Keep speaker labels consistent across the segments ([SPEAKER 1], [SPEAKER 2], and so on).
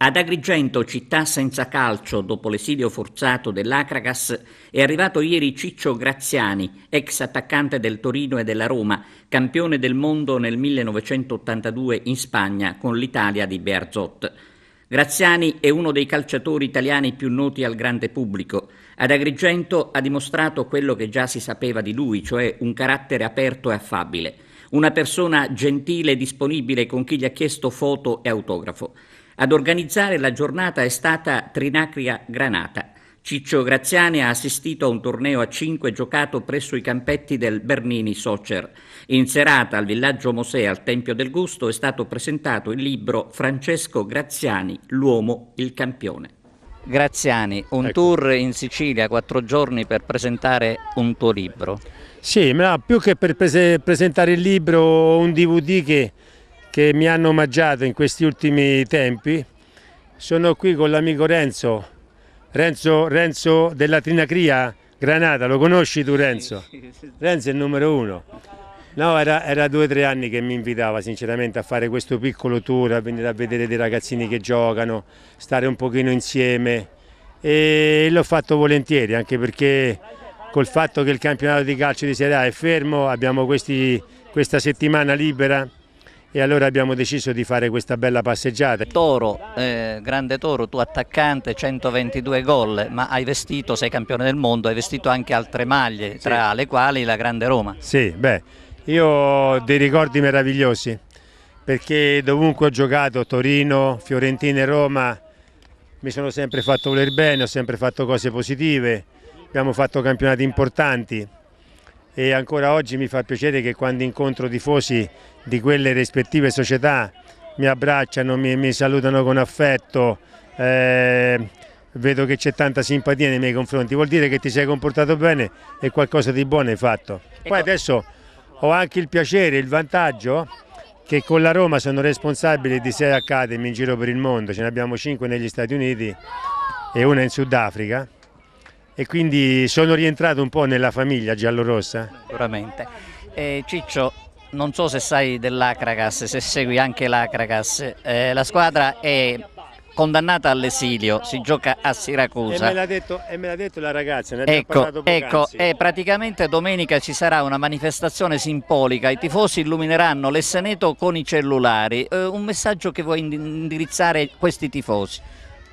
[SPEAKER 1] Ad Agrigento, città senza calcio dopo l'esilio forzato dell'Acragas, è arrivato ieri Ciccio Graziani, ex attaccante del Torino e della Roma, campione del mondo nel 1982 in Spagna con l'Italia di Bearzot. Graziani è uno dei calciatori italiani più noti al grande pubblico. Ad Agrigento ha dimostrato quello che già si sapeva di lui, cioè un carattere aperto e affabile. Una persona gentile e disponibile con chi gli ha chiesto foto e autografo. Ad organizzare la giornata è stata Trinacria Granata. Ciccio Graziani ha assistito a un torneo a 5 giocato presso i campetti del Bernini Soccer. In serata al Villaggio Mosè al Tempio del Gusto è stato presentato il libro Francesco Graziani, l'uomo, il campione. Graziani, un tour in Sicilia, 4 giorni per presentare un tuo libro.
[SPEAKER 2] Sì, ma più che per presentare il libro, un DVD che mi hanno omaggiato in questi ultimi tempi. Sono qui con l'amico Renzo della Trinacria Granata. Lo conosci tu, Renzo? Renzo è il numero 1. No, era 2 o 3 anni che mi invitava sinceramente a fare questo piccolo tour, a venire a vedere dei ragazzini che giocano, stare un pochino insieme, e l'ho fatto volentieri, anche perché col fatto che il campionato di calcio di Serie A è fermo, abbiamo questa settimana libera, e allora abbiamo deciso di fare questa bella passeggiata.
[SPEAKER 1] Toro, grande Toro, tu attaccante, 122 gol, ma hai vestito, sei campione del mondo, hai vestito anche altre maglie, tra le quali la Grande Roma.
[SPEAKER 2] Sì, io ho dei ricordi meravigliosi, perché dovunque ho giocato, Torino, Fiorentina e Roma, mi sono sempre fatto voler bene, ho sempre fatto cose positive, abbiamo fatto campionati importanti. E ancora oggi mi fa piacere che quando incontro tifosi di quelle rispettive società mi abbracciano, mi salutano con affetto, vedo che c'è tanta simpatia nei miei confronti, vuol dire che ti sei comportato bene e qualcosa di buono hai fatto. Poi adesso ho anche il piacere, il vantaggio che con la Roma sono responsabile di 6 academy in giro per il mondo, ce ne abbiamo 5 negli Stati Uniti e una in Sudafrica. E quindi sono rientrato un po' nella famiglia giallorossa.
[SPEAKER 1] Sicuramente. Ciccio, non so se sai dell'Acragas, se segui anche l'Acragas, la squadra è condannata all'esilio, si gioca a Siracusa.
[SPEAKER 2] E me l'ha detto la ragazza, ne abbiamo parlato poc'anzi.
[SPEAKER 1] E praticamente domenica ci sarà una manifestazione simbolica, i tifosi illumineranno l'Esseneto con i cellulari. Un messaggio che vuoi indirizzare a questi tifosi?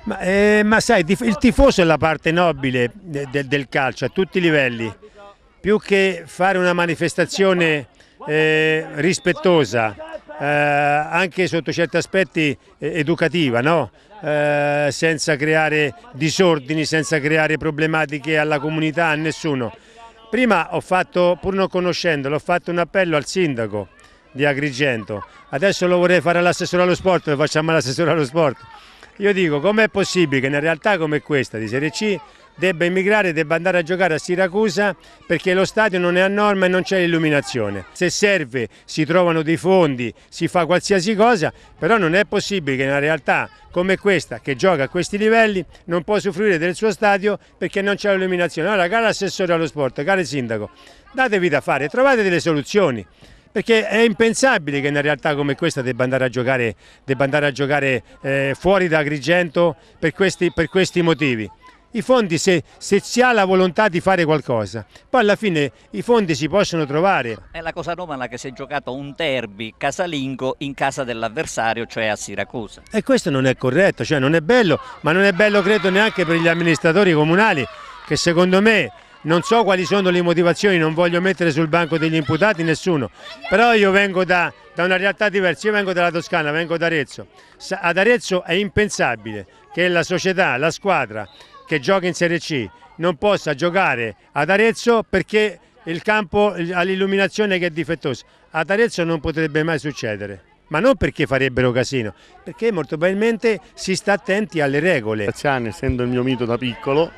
[SPEAKER 2] Ma sai, il tifoso è la parte nobile del calcio a tutti i livelli. Più che fare una manifestazione rispettosa, anche sotto certi aspetti educativa, no? Senza creare disordini, senza creare problematiche alla comunità, a nessuno. Prima ho fatto, pur non conoscendolo, ho fatto un appello al sindaco di Agrigento, adesso lo vorrei fare all'assessore allo sport, lo facciamo all'assessore allo sport. Io dico, com'è possibile che in una realtà come questa di Serie C debba emigrare, debba andare a giocare a Siracusa perché lo stadio non è a norma e non c'è l'illuminazione. Se serve si trovano dei fondi, si fa qualsiasi cosa, però non è possibile che in una realtà come questa, che gioca a questi livelli, non può usufruire del suo stadio perché non c'è l'illuminazione. Allora, caro assessore allo sport, caro sindaco, datevi da fare, trovate delle soluzioni. Perché è impensabile che in una realtà come questa debba andare a giocare fuori da Agrigento per questi motivi. I fondi, se si ha la volontà di fare qualcosa, poi alla fine i fondi si possono trovare.
[SPEAKER 1] È la cosa anomala che si è giocato un derby casalingo in casa dell'avversario, cioè a Siracusa.
[SPEAKER 2] E questo non è corretto, cioè non è bello, ma non è bello credo neanche per gli amministratori comunali, che secondo me, non so quali sono le motivazioni, non voglio mettere sul banco degli imputati nessuno, però io vengo da una realtà diversa, io vengo dalla Toscana, vengo da Arezzo. Ad Arezzo è impensabile che la società, la squadra che gioca in Serie C non possa giocare ad Arezzo perché il campo ha l'illuminazione che è difettosa. Ad Arezzo non potrebbe mai succedere. Ma non perché farebbero casino, perché molto probabilmente si sta attenti alle regole.
[SPEAKER 3] Graziani, essendo il mio mito da piccolo,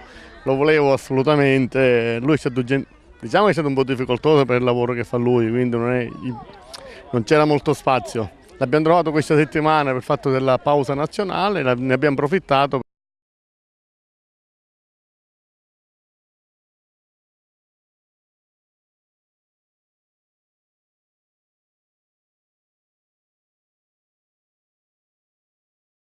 [SPEAKER 3] lo volevo assolutamente, lui è stato, diciamo che è stato un po' difficoltoso per il lavoro che fa lui, quindi non c'era molto spazio. L'abbiamo trovato questa settimana per il fatto della pausa nazionale, ne abbiamo approfittato.